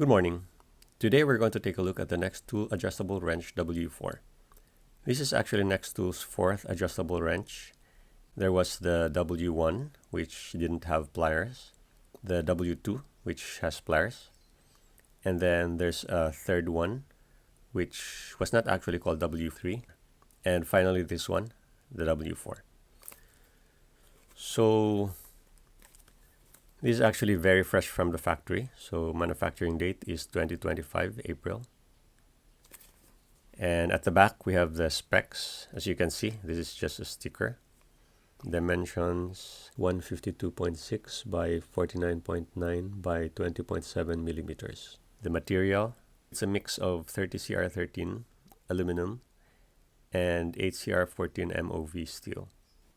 Good morning. Today we're going to take a look at the NexTool adjustable wrench W4. This is actually NexTool's fourth adjustable wrench. There was the W1, which didn't have pliers, the W2, which has pliers, and then there's a third one, which was not actually called W3, and finally this one, the W4. So this is actually very fresh from the factory. So manufacturing date is 2025 April. And at the back we have the specs. As you can see, this is just a sticker. Dimensions 152.6 by 49.9 by 20.7 millimeters. The material, it's a mix of 30CR13 aluminum and 8CR14 MOV steel.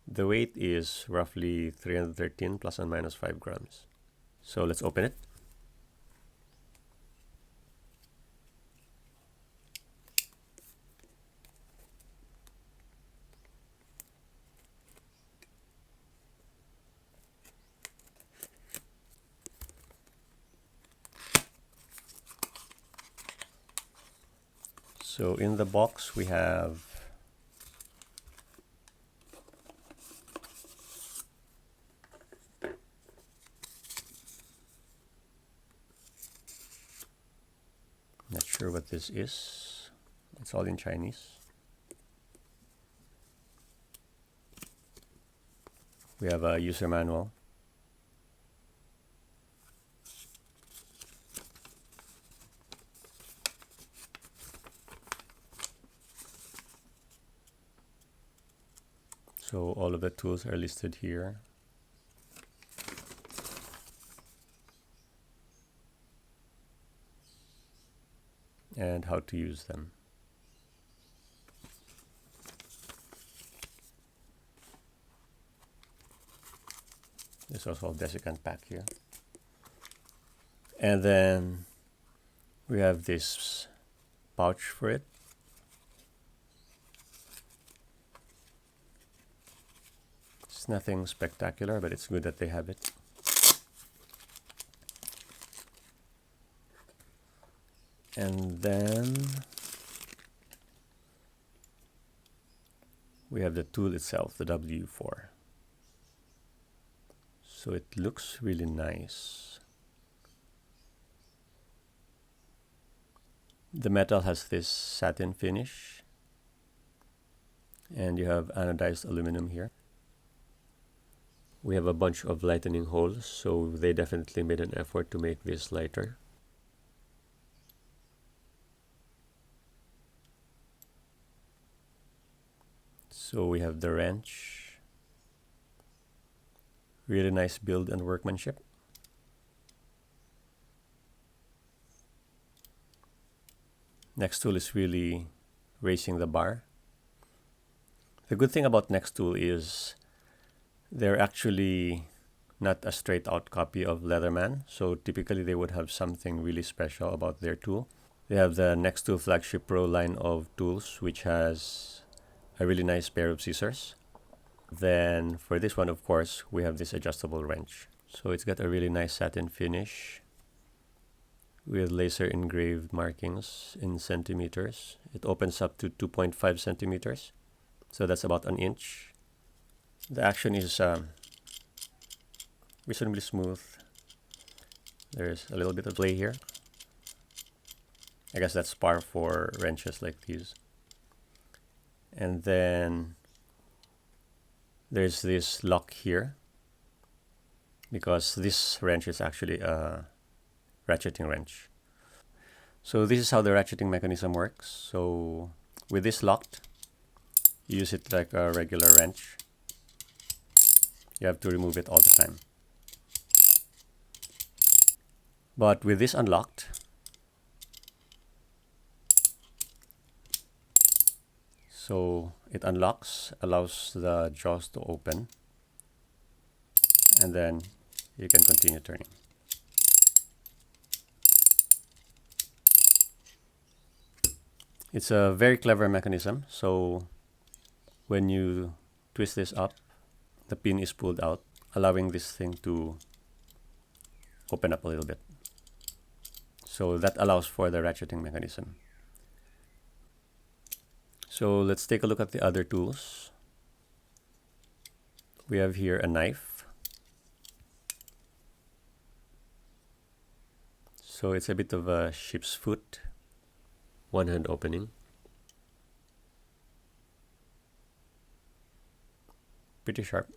The weight is roughly 313 plus and minus 5 grams. So let's open it. So in the box we have not sure what this is. It's all in Chinese. We have a user manual. So all of the tools are listed here. And how to use them. There's also a desiccant pack here. And then we have this pouch for it. It's nothing spectacular, but it's good that they have it. And then we have the tool itself, the W4. So it looks really nice. The metal has this satin finish, and you have anodized aluminum here. We have a bunch of lightening holes, so they definitely made an effort to make this lighter. So we have the wrench. Really nice build and workmanship. NexTool is really raising the bar. The good thing about NexTool is they're actually not a straight out copy of Leatherman. So typically they would have something really special about their tool. They have the NexTool Flagship Pro line of tools, which has a really nice pair of scissors. Then for this one, of course, we have this adjustable wrench. So it's got a really nice satin finish with laser engraved markings in centimeters. It opens up to 2.5 centimeters. So that's about an inch. The action is reasonably smooth. There's a little bit of play here. I guess that's par for wrenches like these. And then there's this lock here, because this wrench is actually a ratcheting wrench. So this is how the ratcheting mechanism works. So with this locked, you use it like a regular wrench. You have to remove it all the time. But with this unlocked, so it unlocks, allows the jaws to open, and then you can continue turning. It's a very clever mechanism. So when you twist this up, the pin is pulled out, allowing this thing to open up a little bit. So that allows for the ratcheting mechanism. So let's take a look at the other tools. We have here a knife. So it's a bit of a sheep's foot, one hand opening. Pretty sharp.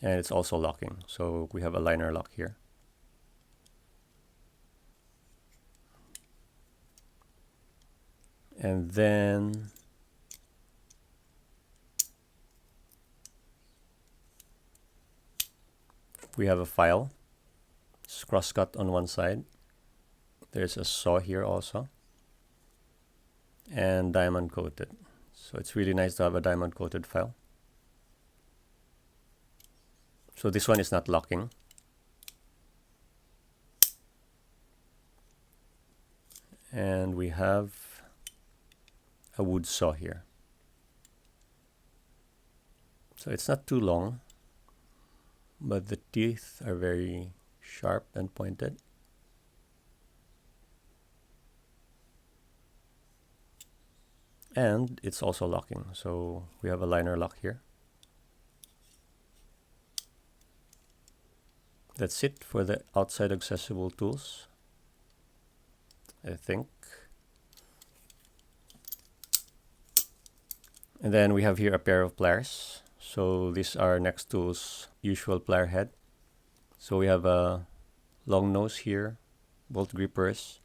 And it's also locking. So we have a liner lock here. And then we have a file. It's cross-cut on one side. There's a saw here also. And diamond coated. So it's really nice to have a diamond coated file. So this one is not locking. And we have a wood saw here. So it's not too long, but the teeth are very sharp and pointed. And it's also locking. So we have a liner lock here. That's it for the outside accessible tools, I think. And then we have here a pair of pliers. So these are NexTool's usual plier head. So we have a long nose here, bolt grippers,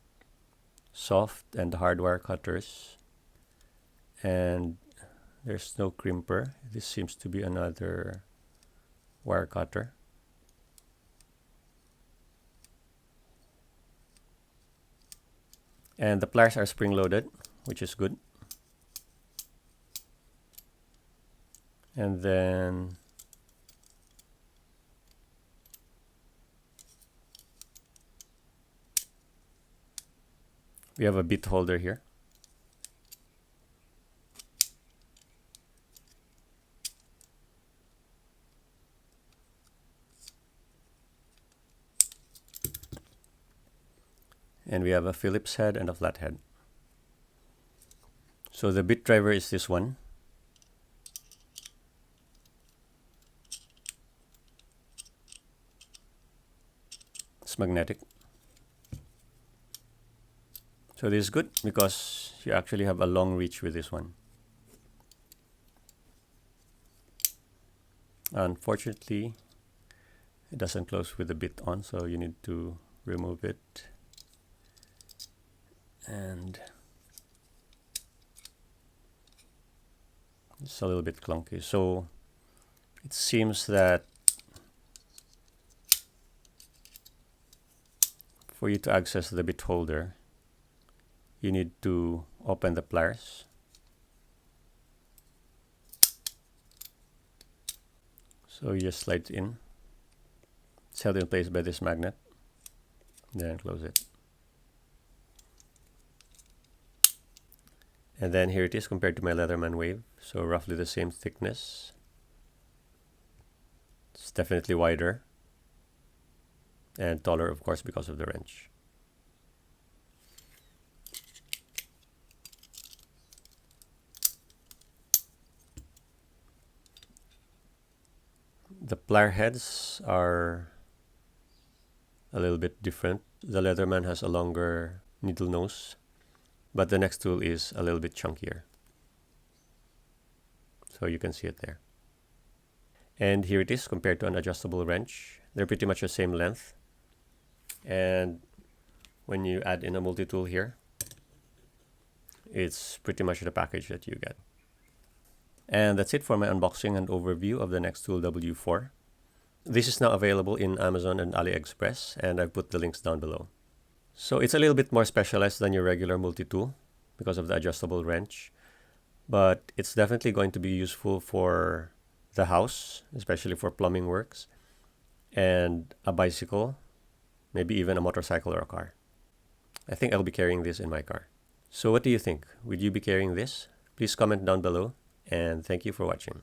soft and hard wire cutters, and there's no crimper. This seems to be another wire cutter. And the pliers are spring-loaded, which is good. And then we have a bit holder here. And we have a Phillips head and a flat head. So the bit driver is this one. It's magnetic. So this is good because you actually have a long reach with this one. Unfortunately, it doesn't close with the bit on, so you need to remove it. And it's a little bit clunky. So it seems that for you to access the bit holder, you need to open the pliers. So you just slide it in. It's held in place by this magnet. Then close it. And then here it is compared to my Leatherman Wave. So roughly the same thickness. It's definitely wider. And taller, of course, because of the wrench. The plier heads are a little bit different. The Leatherman has a longer needle nose, but the NexTool is a little bit chunkier. So you can see it there. And here it is compared to an adjustable wrench. They're pretty much the same length. And when you add in a multi-tool here, it's pretty much the package that you get. And that's it for my unboxing and overview of the NexTool W4. This is now available in Amazon and AliExpress, and I've put the links down below. So it's a little bit more specialized than your regular multi-tool because of the adjustable wrench, but it's definitely going to be useful for the house, especially for plumbing works, and a bicycle, maybe even a motorcycle or a car. I think I'll be carrying this in my car. So what do you think? Would you be carrying this? Please comment down below, and thank you for watching.